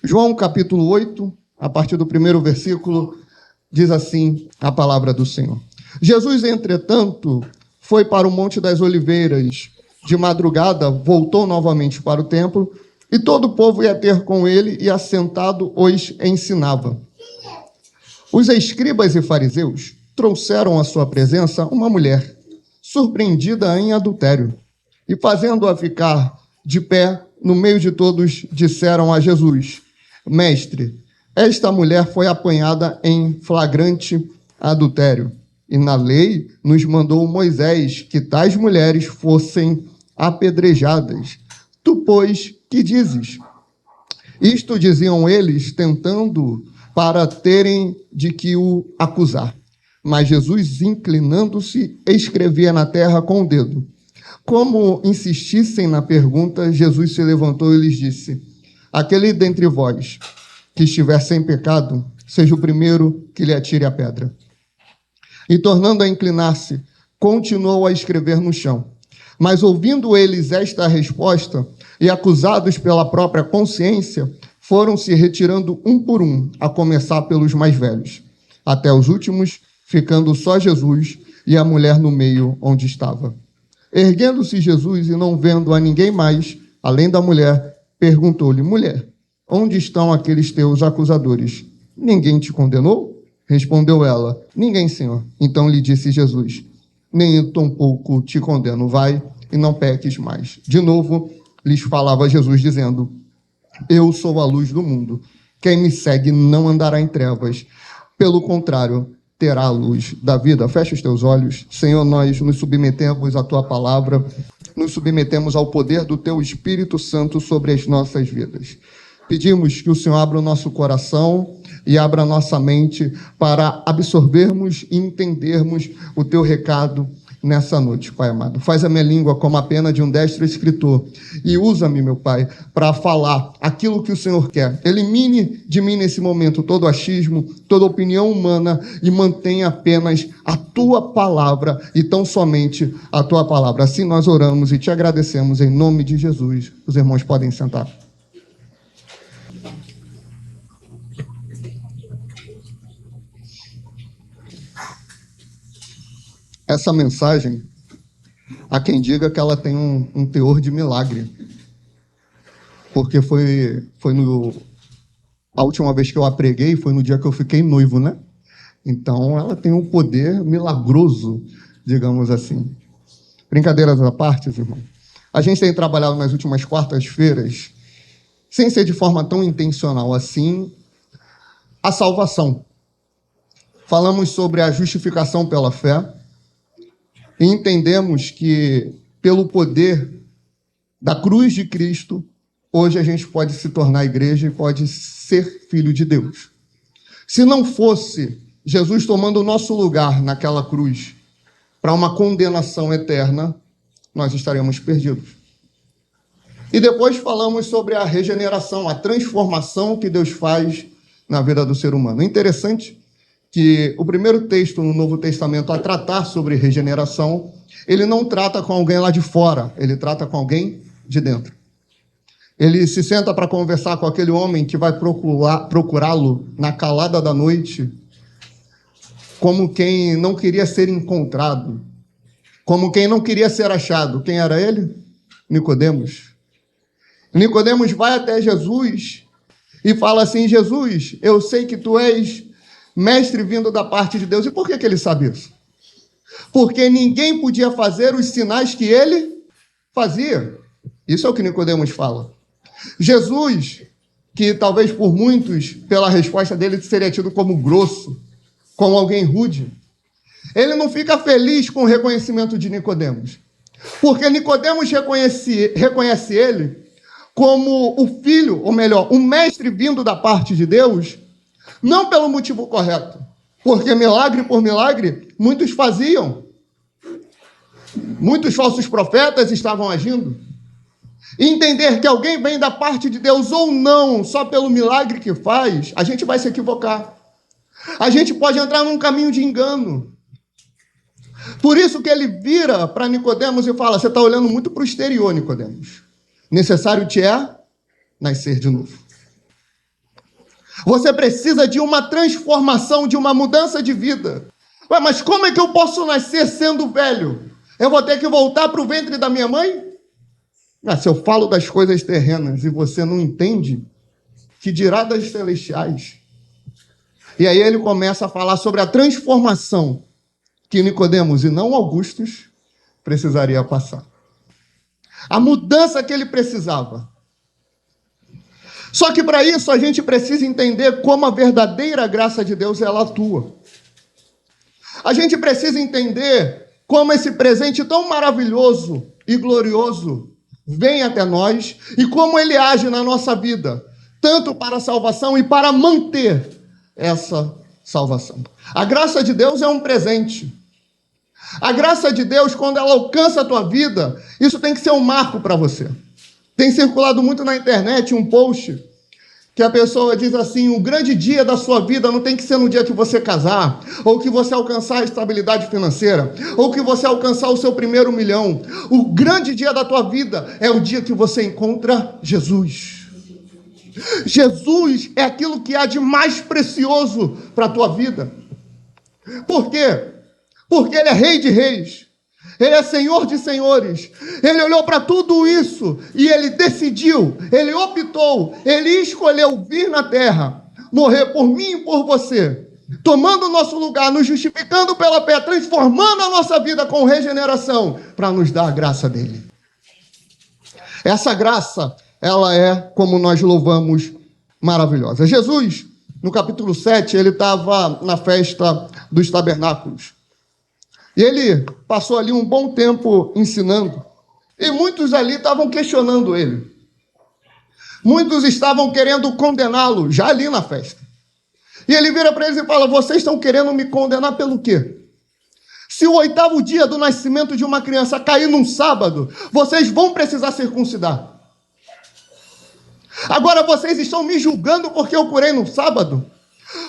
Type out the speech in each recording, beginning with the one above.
João capítulo 8, a partir do primeiro versículo, diz assim a palavra do Senhor. Jesus, entretanto, foi para o Monte das Oliveiras. De madrugada, voltou novamente para o templo, e todo o povo ia ter com ele, e assentado os ensinava. Os escribas e fariseus trouxeram à sua presença uma mulher, surpreendida em adultério, e fazendo-a ficar de pé no meio de todos, disseram a Jesus: Mestre, esta mulher foi apanhada em flagrante adultério, e na lei nos mandou Moisés que tais mulheres fossem apedrejadas. Tu, pois, que dizes? Isto diziam eles, tentando para terem de que o acusar. Mas Jesus, inclinando-se, escrevia na terra com o dedo. Como insistissem na pergunta, Jesus se levantou e lhes disse: Aquele dentre vós que estiver sem pecado, seja o primeiro que lhe atire a pedra. E tornando a inclinar-se, continuou a escrever no chão. Mas ouvindo eles esta resposta, e acusados pela própria consciência, foram se retirando um por um, a começar pelos mais velhos, até os últimos, ficando só Jesus e a mulher no meio onde estava. Erguendo-se Jesus e não vendo a ninguém mais, além da mulher, perguntou-lhe: Mulher, onde estão aqueles teus acusadores? Ninguém te condenou? Respondeu ela: Ninguém, Senhor. Então lhe disse Jesus: Nem eu tampouco te condeno, vai e não peques mais. De novo lhes falava Jesus, dizendo: Eu sou a luz do mundo. Quem me segue não andará em trevas. Pelo contrário, terá a luz da vida. Fecha os teus olhos. Senhor, nós nos submetemos à tua palavra, nos submetemos ao poder do teu Espírito Santo sobre as nossas vidas. Pedimos que o Senhor abra o nosso coração e abra a nossa mente para absorvermos e entendermos o teu recado nessa noite, Pai amado. Faz a minha língua como a pena de um destro escritor e usa-me, meu Pai, para falar aquilo que o Senhor quer. Elimine de mim nesse momento todo achismo, toda opinião humana e mantenha apenas a tua palavra e tão somente a tua palavra. Assim nós oramos e te agradecemos em nome de Jesus. Os irmãos podem sentar. Essa mensagem, há quem diga que ela tem um teor de milagre, porque a última vez que eu a preguei foi no dia que eu fiquei noivo, né? Então, ela tem um poder milagroso, digamos assim. Brincadeiras à parte, irmão. A gente tem trabalhado nas últimas quartas-feiras, sem ser de forma tão intencional assim, a salvação. Falamos sobre a justificação pela fé, e entendemos que, pelo poder da cruz de Cristo, hoje a gente pode se tornar igreja e pode ser filho de Deus. Se não fosse Jesus tomando o nosso lugar naquela cruz para uma condenação eterna, nós estaríamos perdidos. E depois falamos sobre a regeneração, a transformação que Deus faz na vida do ser humano. Interessante que o primeiro texto no Novo Testamento a tratar sobre regeneração, ele não trata com alguém lá de fora, ele trata com alguém de dentro. Ele se senta para conversar com aquele homem que vai procurá-lo na calada da noite, como quem não queria ser encontrado, como quem não queria ser achado. Quem era ele? Nicodemos. Nicodemos vai até Jesus e fala assim: Jesus, eu sei que tu és mestre vindo da parte de Deus. E por que ele sabe isso? Porque ninguém podia fazer os sinais que ele fazia. Isso é o que Nicodemos fala. Jesus, que talvez por muitos, pela resposta dele, seria tido como grosso, como alguém rude, ele não fica feliz com o reconhecimento de Nicodemos. Porque Nicodemos reconhece ele como o filho, ou melhor, o mestre vindo da parte de Deus, não pelo motivo correto, porque milagre por milagre muitos faziam. Muitos falsos profetas estavam agindo. E entender que alguém vem da parte de Deus ou não, só pelo milagre que faz, a gente vai se equivocar. A gente pode entrar num caminho de engano. Por isso que ele vira para Nicodemos e fala: você está olhando muito para o exterior, Nicodemos. Necessário te é nascer de novo. Você precisa de uma transformação, de uma mudança de vida. Ué, mas como é que eu posso nascer sendo velho? Eu vou ter que voltar para o ventre da minha mãe? Se eu falo das coisas terrenas e você não entende, que dirá das celestiais? E aí ele começa a falar sobre a transformação que Nicodemos e não Augustus precisaria passar. A mudança que ele precisava. Só que para isso a gente precisa entender como a verdadeira graça de Deus ela atua. A gente precisa entender como esse presente tão maravilhoso e glorioso vem até nós e como ele age na nossa vida, tanto para a salvação e para manter essa salvação. A graça de Deus é um presente. A graça de Deus, quando ela alcança a tua vida, isso tem que ser um marco para você. Tem circulado muito na internet um post que a pessoa diz assim: o grande dia da sua vida não tem que ser no dia que você casar, ou que você alcançar a estabilidade financeira, ou que você alcançar o seu primeiro milhão. O grande dia da tua vida é o dia que você encontra Jesus. Jesus é aquilo que há de mais precioso para a tua vida. Por quê? Porque Ele é Rei de Reis. Ele é Senhor de senhores. Ele olhou para tudo isso e ele decidiu, ele optou, ele escolheu vir na terra, morrer por mim e por você, tomando o nosso lugar, nos justificando pela fé, transformando a nossa vida com regeneração, para nos dar a graça dele. Essa graça, ela é, como nós louvamos, maravilhosa. Jesus, no capítulo 7, ele estava na festa dos tabernáculos. E ele passou ali um bom tempo ensinando. E muitos ali estavam questionando ele. Muitos estavam querendo condená-lo, já ali na festa. E ele vira para eles e fala: vocês estão querendo me condenar pelo quê? Se o 8º dia do nascimento de uma criança cair num sábado, vocês vão precisar circuncidar. Agora vocês estão me julgando porque eu curei no sábado?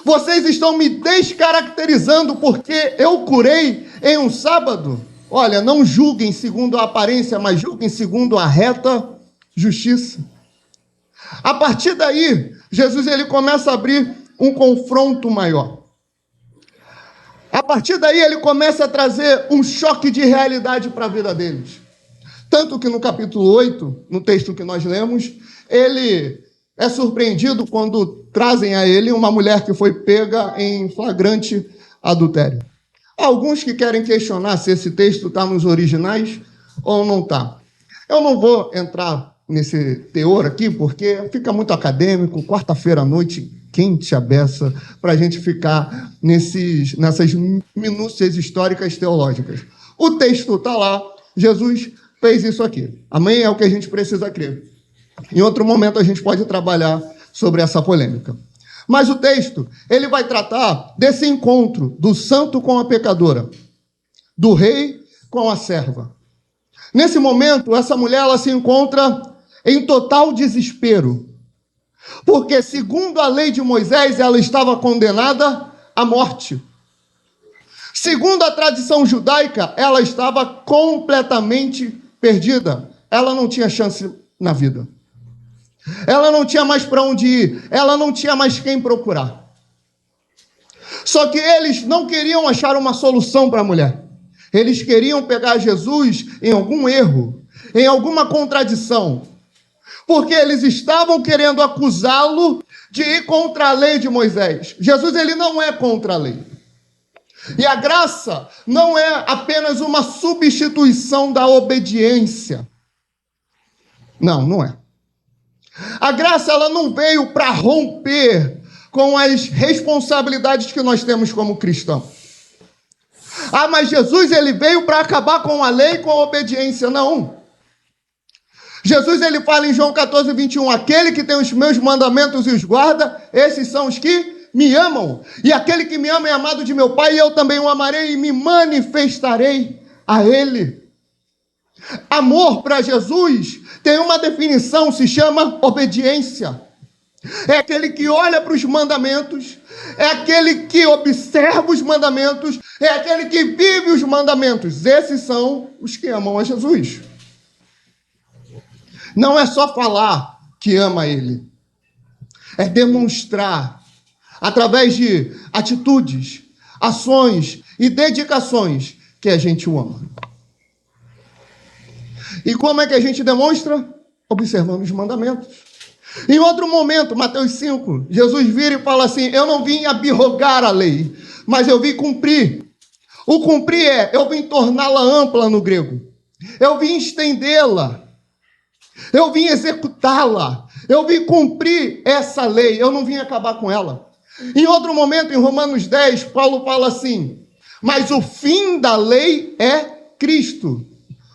Vocês estão me descaracterizando porque eu curei em um sábado? Olha, não julguem segundo a aparência, mas julguem segundo a reta justiça. A partir daí, Jesus ele começa a abrir um confronto maior. A partir daí, ele começa a trazer um choque de realidade para a vida deles. Tanto que no capítulo 8, no texto que nós lemos, ele é surpreendido quando trazem a ele uma mulher que foi pega em flagrante adultério. Há alguns que querem questionar se esse texto está nos originais ou não está. Eu não vou entrar nesse teor aqui, porque fica muito acadêmico, quarta-feira à noite, quente a beça, para a gente ficar nessas minúcias históricas teológicas. O texto está lá, Jesus fez isso aqui. Amém? É o que a gente precisa crer. Em outro momento a gente pode trabalhar sobre essa polêmica. Mas o texto, ele vai tratar desse encontro do santo com a pecadora, do rei com a serva. Nesse momento, essa mulher ela se encontra em total desespero, porque segundo a lei de Moisés, ela estava condenada à morte. Segundo a tradição judaica, ela estava completamente perdida. Ela não tinha chance na vida. Ela não tinha mais para onde ir. Ela não tinha mais quem procurar. Só que eles não queriam achar uma solução para a mulher. Eles queriam pegar Jesus em algum erro, em alguma contradição. Porque eles estavam querendo acusá-lo de ir contra a lei de Moisés. Jesus, ele não é contra a lei. E a graça não é apenas uma substituição da obediência. Não, não é. A graça ela não veio para romper com as responsabilidades que nós temos como cristãos. Ah, mas Jesus ele veio para acabar com a lei e com a obediência. Não. Jesus ele fala em João 14, 21, aquele que tem os meus mandamentos e os guarda, esses são os que me amam. E aquele que me ama é amado de meu Pai, e eu também o amarei e me manifestarei a ele. Amor para Jesus tem uma definição, se chama obediência. É aquele que olha para os mandamentos, é aquele que observa os mandamentos, é aquele que vive os mandamentos. Esses são os que amam a Jesus. Não é só falar que ama Ele, é demonstrar através de atitudes, ações e dedicações que a gente o ama. E como é que a gente demonstra? Observando os mandamentos. Em outro momento, Mateus 5, Jesus vira e fala assim: eu não vim abrogar a lei, mas eu vim cumprir. O cumprir eu vim torná-la ampla no grego. Eu vim estendê-la. Eu vim executá-la. Eu vim cumprir essa lei. Eu não vim acabar com ela. Em outro momento, em Romanos 10, Paulo fala assim: mas o fim da lei é Cristo.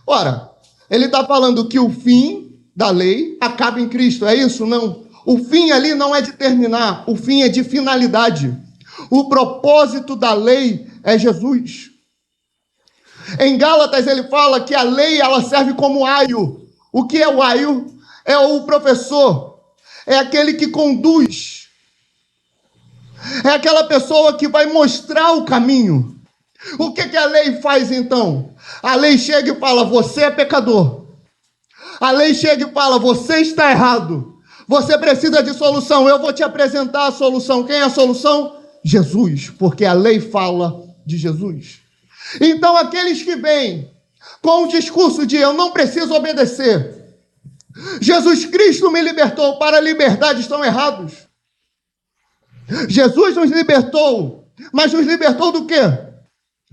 Ora, ele está falando que o fim da lei acaba em Cristo. É isso? Não. O fim ali não é de terminar. O fim é de finalidade. O propósito da lei é Jesus. Em Gálatas ele fala que a lei ela serve como aio. O que é o aio? É o professor. É aquele que conduz. É aquela pessoa que vai mostrar o caminho. O que a lei faz então? A lei chega e fala: você é pecador. A lei chega e fala: você está errado. Você precisa de solução. Eu vou te apresentar a solução. Quem é a solução? Jesus, porque a lei fala de Jesus. Então aqueles que vêm com o discurso de eu não preciso obedecer, Jesus Cristo me libertou, para a liberdade, estão errados. Jesus nos libertou, mas nos libertou do quê?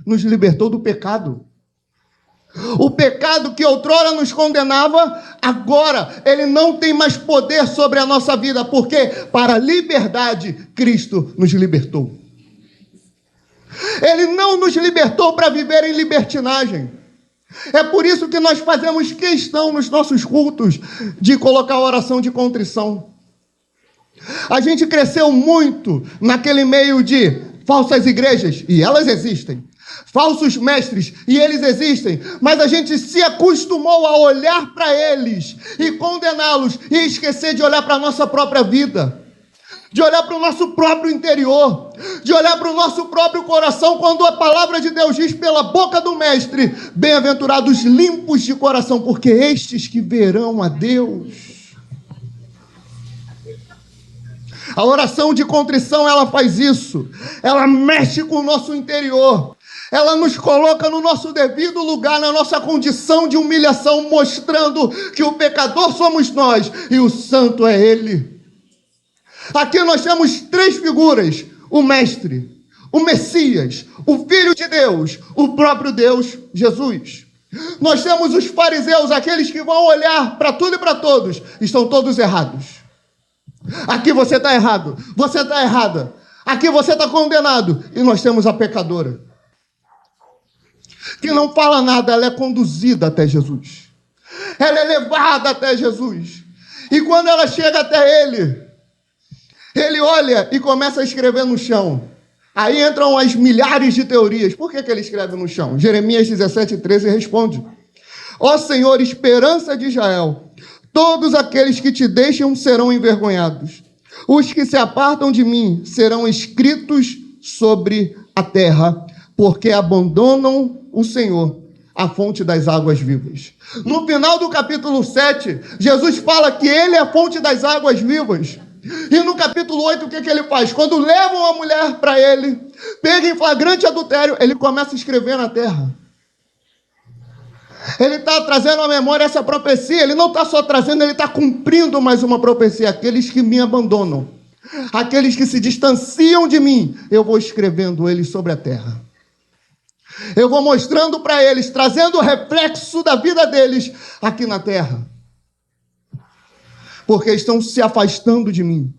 Nos libertou do pecado. O pecado que outrora nos condenava, agora ele não tem mais poder sobre a nossa vida, porque para a liberdade Cristo nos libertou. Ele não nos libertou para viver em libertinagem. É por isso que nós fazemos questão nos nossos cultos de colocar a oração de contrição. A gente cresceu muito naquele meio de falsas igrejas, e elas existem. Falsos mestres, e eles existem, mas a gente se acostumou a olhar para eles e condená-los e esquecer de olhar para a nossa própria vida, de olhar para o nosso próprio interior, de olhar para o nosso próprio coração, quando a palavra de Deus diz pela boca do mestre: bem-aventurados limpos de coração, porque estes que verão a Deus. A oração de contrição, ela faz isso, ela mexe com o nosso interior. Ela nos coloca no nosso devido lugar, na nossa condição de humilhação, mostrando que o pecador somos nós e o santo é Ele. Aqui nós temos três figuras: o Mestre, o Messias, o Filho de Deus, o próprio Deus, Jesus. Nós temos os fariseus, aqueles que vão olhar para tudo e para todos, estão todos errados. Aqui você está errado, você está errada, aqui você está condenado. E nós temos a pecadora, que não fala nada, ela é conduzida até Jesus. Ela é levada até Jesus. E quando ela chega até ele, ele olha e começa a escrever no chão. Aí entram as milhares de teorias. Por que ele escreve no chão? Jeremias 17:13 responde: ó Senhor, esperança de Israel, todos aqueles que te deixam serão envergonhados. Os que se apartam de mim serão escritos sobre a terra, porque abandonam o Senhor, a fonte das águas vivas. No final do capítulo 7, Jesus fala que ele é a fonte das águas vivas. E no capítulo 8, o que ele faz? Quando levam a mulher para ele, pega em flagrante adultério, ele começa a escrever na terra. Ele está trazendo à memória essa profecia. Ele não está só trazendo, ele está cumprindo mais uma profecia. Aqueles que me abandonam, aqueles que se distanciam de mim, eu vou escrevendo eles sobre a terra. Eu vou mostrando para eles, trazendo o reflexo da vida deles aqui na terra. Porque estão se afastando de mim,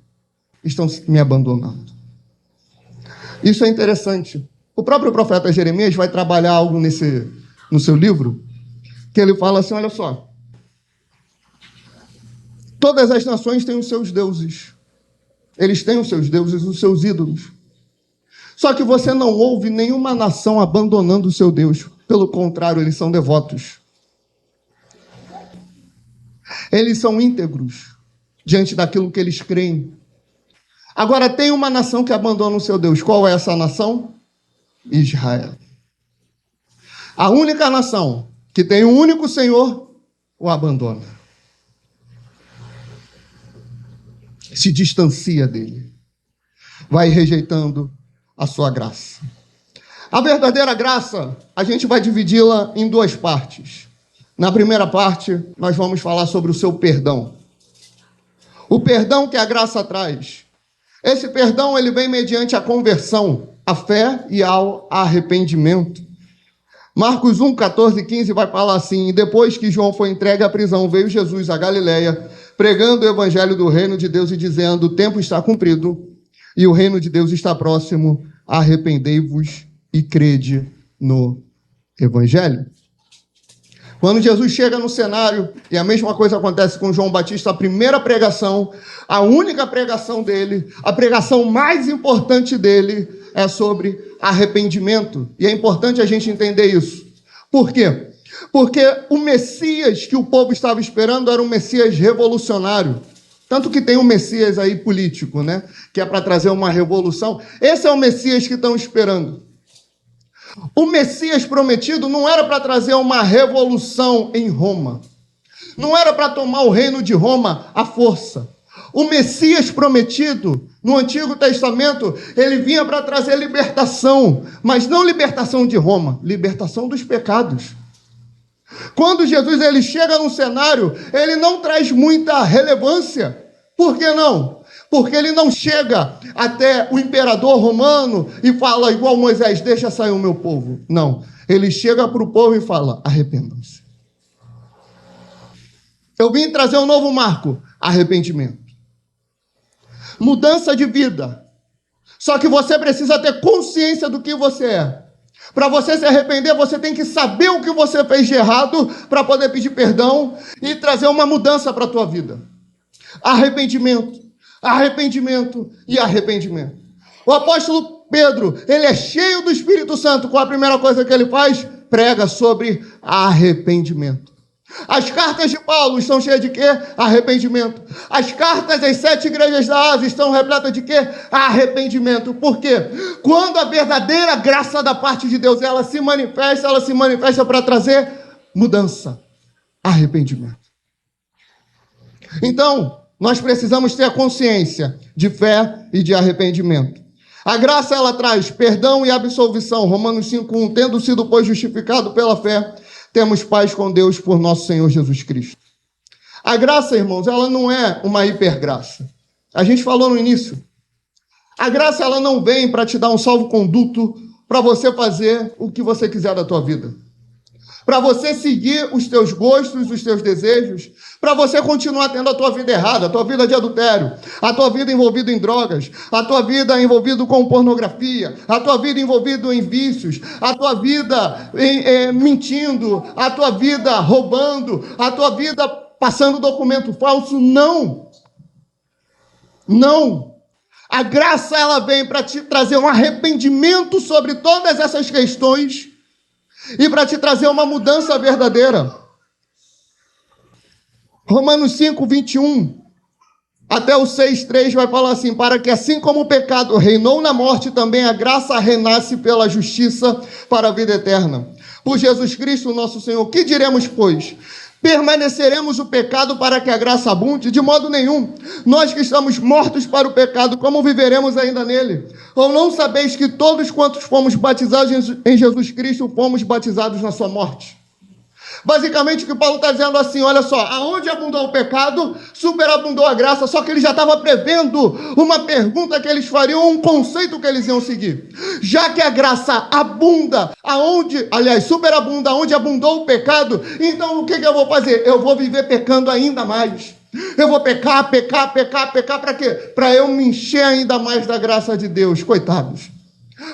estão me abandonando. Isso é interessante. O próprio profeta Jeremias vai trabalhar algo no seu livro, que ele fala assim: olha só, todas as nações têm os seus deuses. Eles têm os seus deuses, os seus ídolos. Só que você não ouve nenhuma nação abandonando o seu Deus. Pelo contrário, eles são devotos. Eles são íntegros diante daquilo que eles creem. Agora, tem uma nação que abandona o seu Deus. Qual é essa nação? Israel. A única nação que tem um único Senhor o abandona. Se distancia dele. vai rejeitando a sua graça. A verdadeira graça, a gente vai dividi-la em duas partes. Na primeira parte, nós vamos falar sobre o seu perdão. O perdão que a graça traz. Esse perdão, ele vem mediante a conversão, a fé e ao arrependimento. Marcos 1, 14 e 15 vai falar assim: e depois que João foi entregue à prisão, veio Jesus a Galiléia, pregando o evangelho do reino de Deus e dizendo: o tempo está cumprido e o reino de Deus está próximo, arrependei-vos e crede no evangelho. Quando Jesus chega no cenário, e a mesma coisa acontece com João Batista, a primeira pregação, a única pregação dele, a pregação mais importante dele é sobre arrependimento. E é importante a gente entender isso. Por quê? Porque o Messias que o povo estava esperando era um Messias revolucionário. Tanto que tem um Messias aí político, né? Que é para trazer uma revolução. Esse é o Messias que estão esperando. O Messias prometido não era para trazer uma revolução em Roma. Não era para tomar o reino de Roma à força. O Messias prometido, no Antigo Testamento, ele vinha para trazer libertação, mas não libertação de Roma, libertação dos pecados. Quando Jesus ele chega no cenário, ele não traz muita relevância. Por que não? Porque ele não chega até o imperador romano e fala igual Moisés: deixa sair o meu povo. Não, ele chega para o povo e fala: arrependam-se. Eu vim trazer um novo marco: arrependimento. Mudança de vida. Só que você precisa ter consciência do que você é. Para você se arrepender, você tem que saber o que você fez de errado para poder pedir perdão e trazer uma mudança para a tua vida. Arrependimento, arrependimento e arrependimento. O apóstolo Pedro, ele é cheio do Espírito Santo. Qual a primeira coisa que ele faz? Prega sobre arrependimento. As cartas de Paulo estão cheias de quê? Arrependimento. As cartas das 7 igrejas da Ásia estão repletas de quê? Arrependimento. Por quê? Quando a verdadeira graça da parte de Deus, ela se manifesta para trazer mudança. Arrependimento. Então, nós precisamos ter a consciência de fé e de arrependimento. A graça, ela traz perdão e absolvição. Romanos 5:1, tendo sido, pois, justificado pela fé, temos paz com Deus por nosso Senhor Jesus Cristo. A graça, irmãos, ela não é uma hipergraça. A gente falou no início. A graça, ela não vem para te dar um salvo-conduto para você fazer o que você quiser da tua vida. Para você seguir os teus gostos, os teus desejos, para você continuar tendo a tua vida errada, a tua vida de adultério, a tua vida envolvida em drogas, a tua vida envolvida com pornografia, a tua vida envolvida em vícios, a tua vida mentindo, a tua vida roubando, a tua vida passando documento falso. Não. Não. A graça, ela vem para te trazer um arrependimento sobre todas essas questões e para te trazer uma mudança verdadeira. Romanos 5, 21 até o 6:3 vai falar assim: para que assim como o pecado reinou na morte, também a graça renasce pela justiça para a vida eterna. Por Jesus Cristo, nosso Senhor. Que diremos, pois? Permaneceremos o pecado para que a graça abunde? De modo nenhum. Nós que estamos mortos para o pecado, como viveremos ainda nele? Ou não sabeis que todos quantos fomos batizados em Jesus Cristo, fomos batizados na sua morte? Basicamente o que Paulo está dizendo assim: olha só, aonde abundou o pecado, superabundou a graça. Só que ele já estava prevendo uma pergunta que eles fariam, um conceito que eles iam seguir. Já que a graça abunda, superabunda, aonde abundou o pecado, então o que eu vou fazer? Eu vou viver pecando ainda mais. Eu vou pecar para quê? Para eu me encher ainda mais da graça de Deus. Coitados.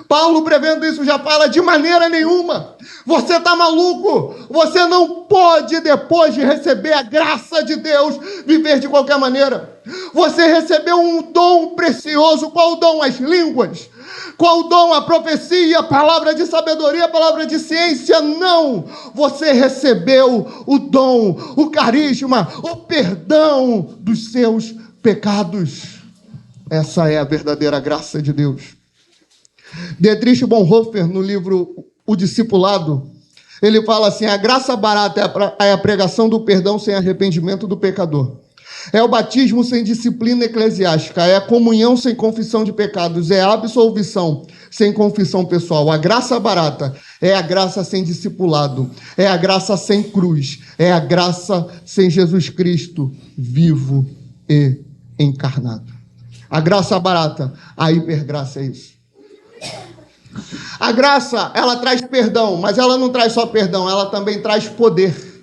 Paulo, prevendo isso, já fala: de maneira nenhuma. Você está maluco? Você não pode, depois de receber a graça de Deus, viver de qualquer maneira. Você recebeu um dom precioso. Qual o dom? As línguas. Qual o dom? A profecia, a palavra de sabedoria, a palavra de ciência? Não. Você recebeu o dom, o carisma, o perdão dos seus pecados. Essa é a verdadeira graça de Deus. Dietrich Bonhoeffer, no livro O Discipulado, ele fala assim: a graça barata é a pregação do perdão sem arrependimento do pecador. É o batismo sem disciplina eclesiástica, é a comunhão sem confissão de pecados, é a absolvição sem confissão pessoal. A graça barata é a graça sem discipulado, é a graça sem cruz, é a graça sem Jesus Cristo vivo e encarnado. A graça barata, a hipergraça é isso. A graça, ela traz perdão, mas ela não traz só perdão, ela também traz poder.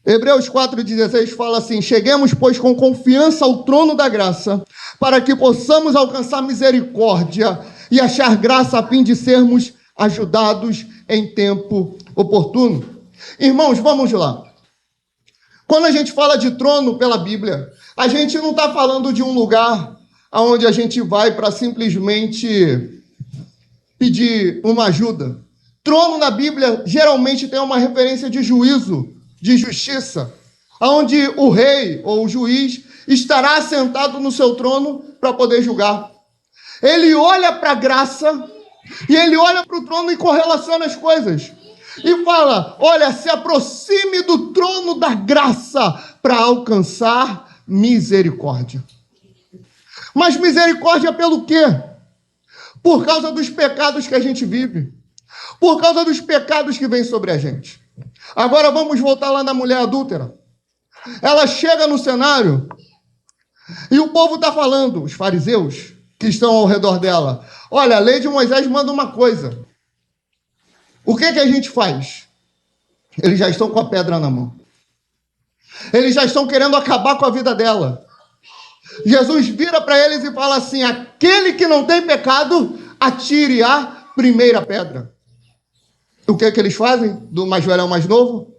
Hebreus 4,16 fala assim: cheguemos, pois, com confiança ao trono da graça, para que possamos alcançar misericórdia e achar graça a fim de sermos ajudados em tempo oportuno. Irmãos, vamos lá. Quando a gente fala de trono pela Bíblia, a gente não está falando de um lugar onde a gente vai para simplesmente pedir uma ajuda. Trono na Bíblia geralmente tem uma referência de juízo, de justiça, onde o rei ou o juiz estará assentado no seu trono para poder julgar. Ele olha para a graça e ele olha para o trono e correlaciona as coisas. E fala: olha, se aproxime do trono da graça para alcançar misericórdia. Mas misericórdia pelo quê? Por causa dos pecados que a gente vive. Por causa dos pecados que vêm sobre a gente. Agora vamos voltar lá na mulher adúltera. Ela chega no cenário e o povo está falando, os fariseus que estão ao redor dela: olha, a lei de Moisés manda uma coisa. O que a gente faz? Eles já estão com a pedra na mão. Eles já estão querendo acabar com a vida dela. Jesus vira para eles e fala assim: aquele que não tem pecado, atire a primeira pedra. O que eles fazem? Do mais velho ao mais novo?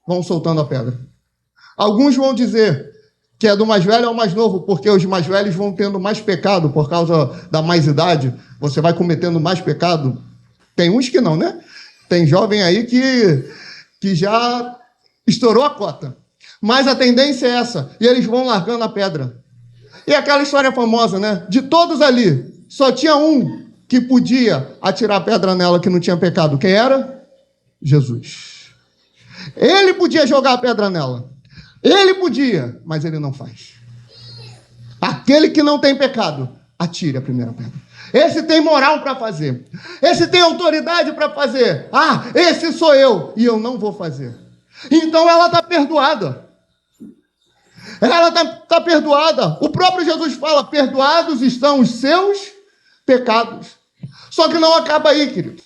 Vão soltando a pedra. Alguns vão dizer que é do mais velho ao mais novo, porque os mais velhos vão tendo mais pecado por causa da mais idade. Você vai cometendo mais pecado. Tem uns que não, né? Tem jovem aí que já estourou a cota. Mas a tendência é essa. E eles vão largando a pedra. E aquela história famosa, né? De todos ali, só tinha um que podia atirar a pedra nela que não tinha pecado. Quem era? Jesus. Ele podia jogar a pedra nela. Ele podia, mas ele não faz. Aquele que não tem pecado, atire a primeira pedra. Esse tem moral para fazer. Esse tem autoridade para fazer. Ah, esse sou eu e eu não vou fazer. Então ela está perdoada. Ela está perdoada. O próprio Jesus fala: perdoados estão os seus pecados. Só que não acaba aí, querido.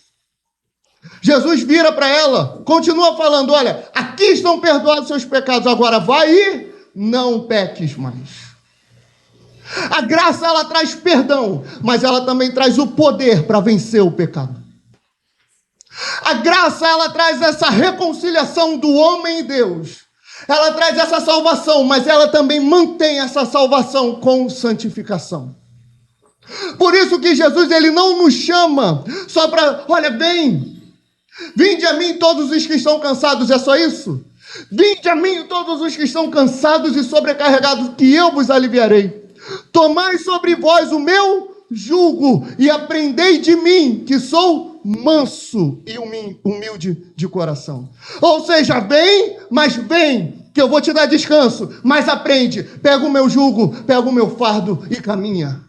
Jesus vira para ela, continua falando: olha, aqui estão perdoados seus pecados, agora vai e não peques mais. A graça, ela traz perdão, mas ela também traz o poder para vencer o pecado. A graça, ela traz essa reconciliação do homem e Deus. Ela traz essa salvação, mas ela também mantém essa salvação com santificação. Por isso que Jesus, ele não nos chama só para: olha, vinde a mim todos os que estão cansados. É só isso? Vinde a mim todos os que estão cansados e sobrecarregados, que eu vos aliviarei. Tomai sobre vós o meu jugo e aprendei de mim, que sou manso e humilde de coração. Ou seja, mas vem, que eu vou te dar descanso, mas aprende, pega o meu jugo, pega o meu fardo e caminha.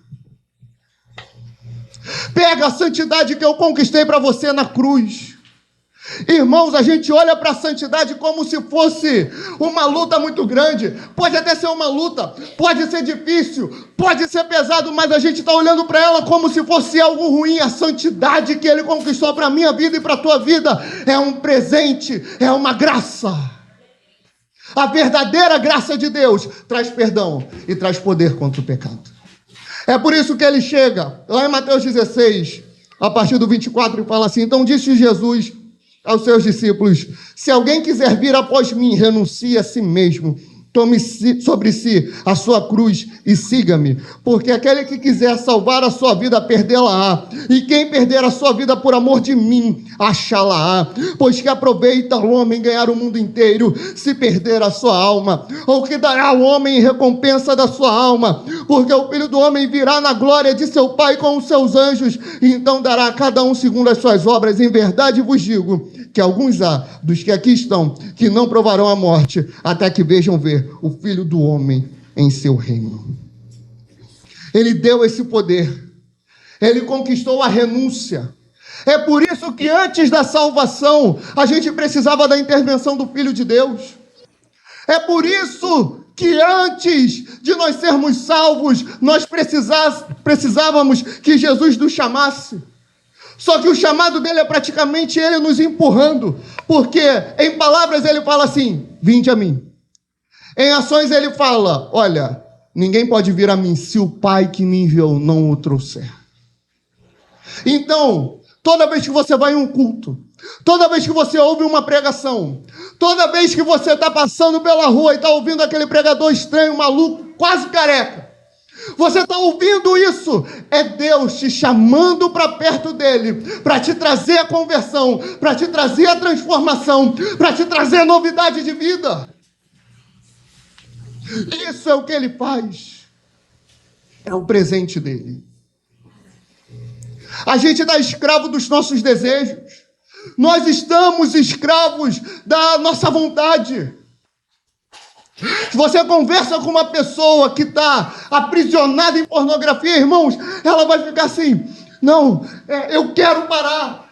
Pega a santidade que eu conquistei para você na cruz. Irmãos, a gente olha para a santidade como se fosse uma luta muito grande. Pode até ser uma luta, pode ser difícil, pode ser pesado, mas a gente está olhando para ela como se fosse algo ruim. A santidade que Ele conquistou para a minha vida e para a tua vida é um presente, é uma graça. A verdadeira graça de Deus traz perdão e traz poder contra o pecado. É por isso que Ele chega lá em Mateus 16, a partir do 24, e fala assim: então disse Jesus aos seus discípulos: se alguém quiser vir após mim, renuncie a si mesmo, tome sobre si a sua cruz e siga-me, porque aquele que quiser salvar a sua vida, perdê-la-á, e quem perder a sua vida por amor de mim, achá-la-á. Pois que aproveita o homem ganhar o mundo inteiro, se perder a sua alma? Ou que dará o homem em recompensa da sua alma? Porque o Filho do Homem virá na glória de seu Pai com os seus anjos, e então dará a cada um segundo as suas obras. Em verdade vos digo que alguns há, dos que aqui estão, que não provarão a morte, até que vejam ver o Filho do Homem em seu reino. Ele deu esse poder. Ele conquistou a renúncia. É por isso que antes da salvação, a gente precisava da intervenção do Filho de Deus. É por isso que antes de nós sermos salvos, nós precisávamos que Jesus nos chamasse. Só que o chamado dele é praticamente ele nos empurrando, porque em palavras ele fala assim: vinde a mim. Em ações ele fala: olha, ninguém pode vir a mim se o Pai que me enviou não o trouxer. Então, toda vez que você vai em um culto, toda vez que você ouve uma pregação, toda vez que você está passando pela rua e está ouvindo aquele pregador estranho, maluco, quase careca, você está ouvindo isso, é Deus te chamando para perto dele, para te trazer a conversão, para te trazer a transformação, para te trazer a novidade de vida. Isso é o que ele faz. É o presente dele. A gente está escravo dos nossos desejos. Nós estamos escravos da nossa vontade. Se você conversa com uma pessoa que está aprisionada em pornografia, irmãos, ela vai ficar assim: não, eu quero parar,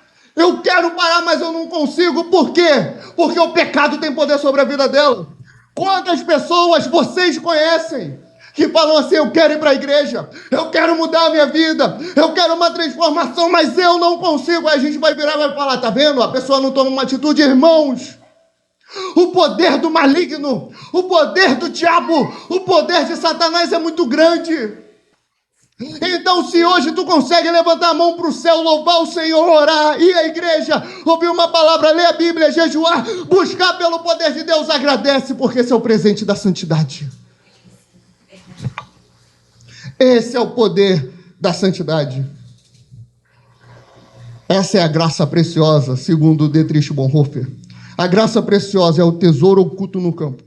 mas eu não consigo. Por quê? Porque o pecado tem poder sobre a vida dela. Quantas pessoas vocês conhecem que falam assim: eu quero ir para a igreja, eu quero mudar a minha vida, eu quero uma transformação, mas eu não consigo. Aí a gente vai virar e vai falar: tá vendo? A pessoa não toma uma atitude. Irmãos, o poder do maligno, o poder do diabo, o poder de Satanás é muito grande. Então, se hoje tu consegue levantar a mão para o céu, louvar o Senhor, orar, ir à igreja, ouvir uma palavra, ler a Bíblia, jejuar, buscar pelo poder de Deus, agradece, porque esse é o presente da santidade. Esse é o poder da santidade. Essa é a graça preciosa, segundo Dietrich Bonhoeffer. A graça preciosa é o tesouro oculto no campo,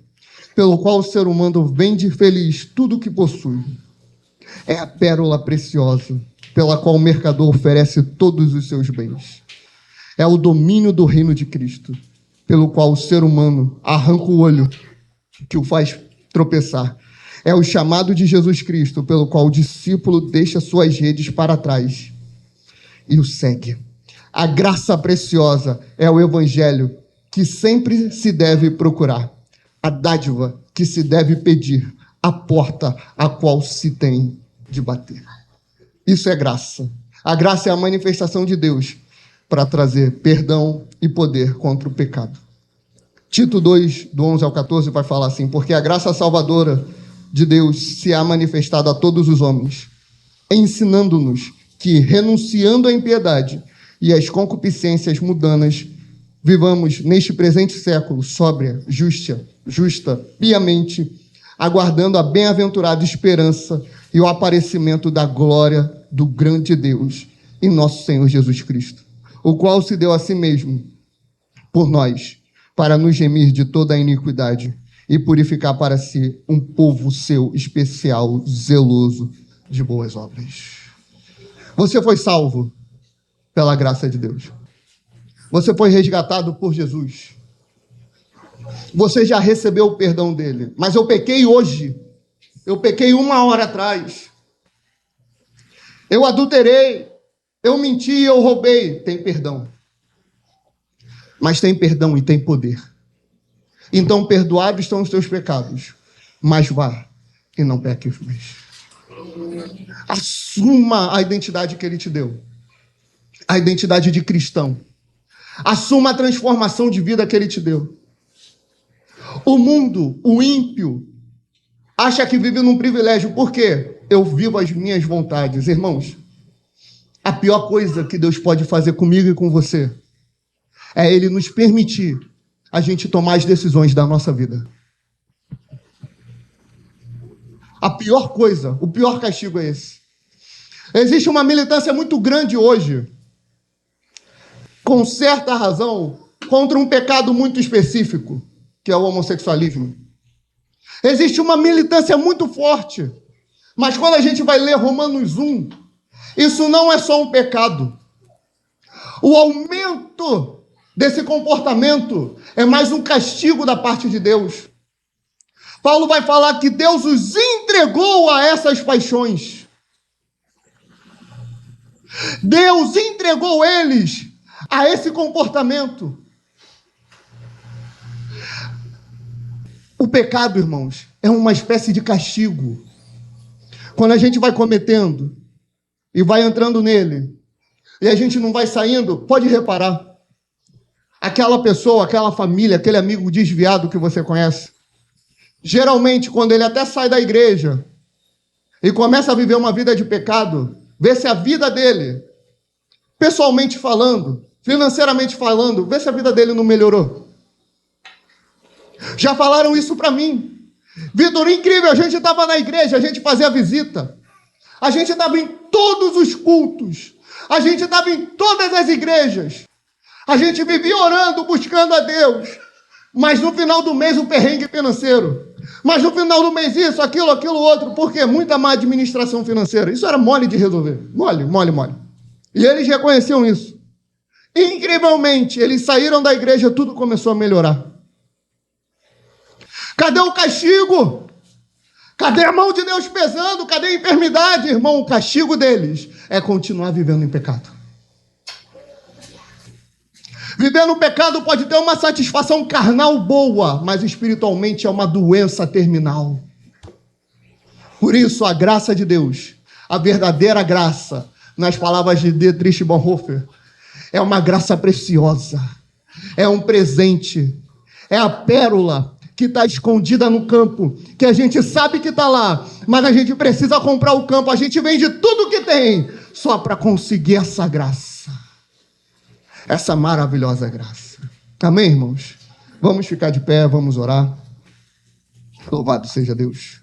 pelo qual o ser humano vende feliz tudo o que possui. É a pérola preciosa, pela qual o mercador oferece todos os seus bens. É o domínio do reino de Cristo, pelo qual o ser humano arranca o olho que o faz tropeçar. É o chamado de Jesus Cristo, pelo qual o discípulo deixa suas redes para trás e o segue. A graça preciosa é o evangelho que sempre se deve procurar, a dádiva que se deve pedir, a porta a qual se tem de bater. Isso é graça. A graça é a manifestação de Deus para trazer perdão e poder contra o pecado. Tito 2, do 11 ao 14, vai falar assim: porque a graça salvadora de Deus se há manifestado a todos os homens, ensinando-nos que, renunciando à impiedade e às concupiscências mundanas, vivamos neste presente século sóbria, justa, piamente, aguardando a bem-aventurada esperança e o aparecimento da glória do grande Deus e nosso Senhor Jesus Cristo, o qual se deu a si mesmo por nós, para nos remir de toda a iniquidade e purificar para si um povo seu especial, zeloso de boas obras. Você foi salvo pela graça de Deus. Você foi resgatado por Jesus. Você já recebeu o perdão dele. Mas eu pequei hoje. Eu pequei 1 hora atrás. Eu adulterei. Eu menti, eu roubei. Tem perdão. Mas tem perdão e tem poder. Então, perdoados estão os teus pecados. Mas vá e não peques mais. Assuma a identidade que ele te deu. A identidade de cristão. Assuma a transformação de vida que ele te deu. O mundo, o ímpio, acha que vive num privilégio. Por quê? Eu vivo as minhas vontades. Irmãos, a pior coisa que Deus pode fazer comigo e com você é ele nos permitir a gente tomar as decisões da nossa vida. A pior coisa, o pior castigo é esse. Existe uma militância muito grande hoje, com certa razão, contra um pecado muito específico, que é o homossexualismo. Existe uma militância muito forte, mas quando a gente vai ler Romanos 1, isso não é só um pecado. O aumento desse comportamento é mais um castigo da parte de Deus. Paulo vai falar que Deus os entregou a essas paixões. Deus entregou eles a esse comportamento. O pecado, irmãos, é uma espécie de castigo. Quando a gente vai cometendo e vai entrando nele, e a gente não vai saindo, pode reparar. Aquela pessoa, aquela família, aquele amigo desviado que você conhece, geralmente, quando ele até sai da igreja e começa a viver uma vida de pecado, vê se a vida dele, pessoalmente falando, financeiramente falando, vê se a vida dele não melhorou. Já falaram isso para mim. Vitor, incrível, a gente estava na igreja, a gente fazia visita, a gente estava em todos os cultos, a gente estava em todas as igrejas, a gente vivia orando, buscando a Deus, mas no final do mês o perrengue financeiro, mas no final do mês isso, aquilo, outro, porque muita má administração financeira, isso era mole de resolver, mole. E eles reconheciam isso. Incrivelmente, eles saíram da igreja, tudo começou a melhorar. Cadê o castigo? Cadê a mão de Deus pesando? Cadê a enfermidade, irmão? O castigo deles é continuar vivendo em pecado. Viver no pecado pode ter uma satisfação carnal boa, mas espiritualmente é uma doença terminal. Por isso, a graça de Deus, a verdadeira graça, nas palavras de Dietrich Bonhoeffer, é uma graça preciosa, é um presente, é a pérola que está escondida no campo, que a gente sabe que está lá, mas a gente precisa comprar o campo, a gente vende tudo que tem, só para conseguir essa graça, essa maravilhosa graça. Amém, irmãos? Vamos ficar de pé, vamos orar. Louvado seja Deus.